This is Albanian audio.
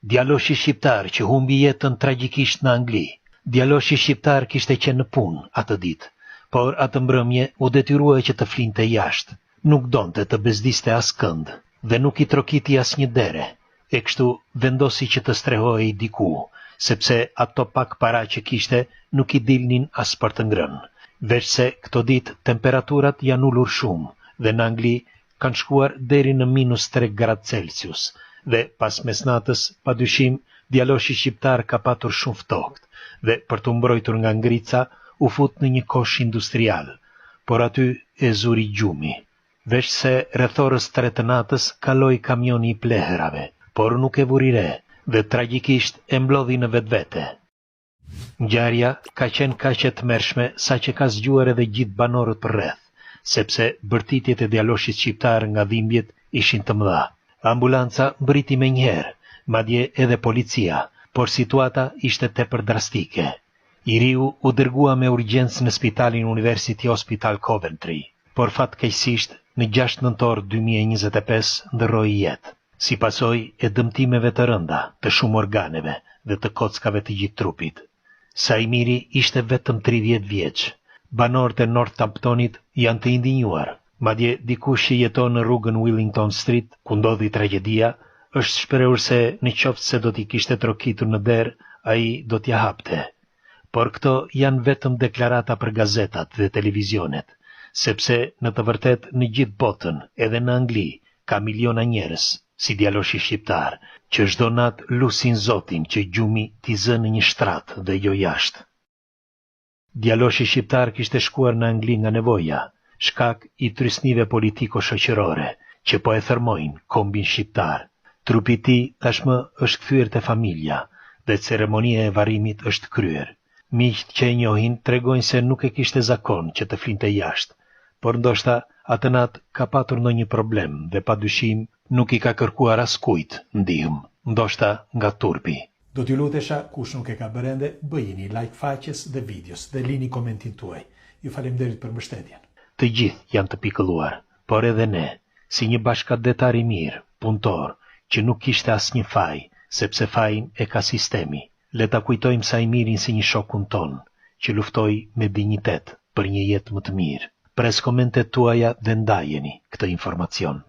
Djaloshi shqiptar që humbi jetën tragjikisht në Angli. Djaloshi shqiptar kishte qenë në punë atë ditë, por atë mbrëmje u detyrua që të flinte jashtë. Nuk donte të bezdiste askënd dhe nuk i trokiti asnjë dere. E kështu vendosi që të strehojej diku, sepse ato pak para që kishte nuk i dilnin as për të ngrënë. Veç se këto ditë temperaturat janë ulur shumë dhe në Angli kanë shkuar deri në -3°C dhe pas mesnatës, padyshim, djaloshi shqiptar ka patur shumë ftohtë dhe për të mbrojtur nga ngrica u fut në një kosh industrial, por aty e zuri gjumi. Veç se rreth orës 3 të natës kaloi kamioni i pleherave, por nuk e vuri re dhe tragjikisht e mblodhi në vetvete. Ngjarja ka qenë kaq e tmerrshme saqë ka zgjuar edhe gjithë banorët përreth, sepse bërtitjet e djaloshit shqiptar nga dhimbjet ishin të mëdha. Ambulanca mbriti menjëherë, madje edhe policia, por situata ishte tepër drastike. I riu u dërgua me urgjencë në spitalin University Hospital Coventry, por fatkeqësisht në 6 nëntor 2025 ndërroi jetë, si pasojë e dëmtimeve të rënda të shumë organeve dhe të kockave të gjithë trupit. Saimiri ishte vetëm 30 vjeç. Banorët e Northamptonit janë të indinjuar. Madje dikush që jeton në rrugën Wellington Street, ku ndodhi tragjedia, është shprehur se në qoftë se do t'i kishte trokitur në derë, ai do t'ja hapte. Por këto janë vetëm deklarata për gazetat dhe televizionet, sepse në të vërtet në gjithë botën, edhe në Angli, ka miliona njerëz, si djaloshi shqiptar, që çdo natë lusin Zotin që gjumi t'i zë në një shtrat dhe jo jashtë. Djaloshi shqiptar kishte shkuar në Angli nga nevoja, shkak i trysnive politiko-shoqërore, që po e thërmojnë kombin shqiptar. Trupi i tij tashmë është kthyer te familja dhe ceremonia e varrimit është kryer. Miqt që e njohin tregojnë se nuk e kishte zakon që të flinte jashtë, por ndoshta atë natë ka patur ndonjë problem dhe padyshim nuk i ka kërkuar askujt ndihmë, ndoshta nga turpi. Do t'ju lutesha kush nuk e ka bërë ende, bëjini like faqes dhe videos dhe lini komentin tuaj. Ju faleminderit për mbështetjen. Të gjithë janë të pikëlluar, por edhe ne, si një bashkëdetar i mirë, punëtor, që nuk kishte asnjë faj, sepse fajin e ka sistemi. Le ta kujtojmë Saimirin si një shokun ton, që luftoi me dinjitet për një jetë më të mirë. Pres komentet tuaja dhe ndajeni këtë informacion.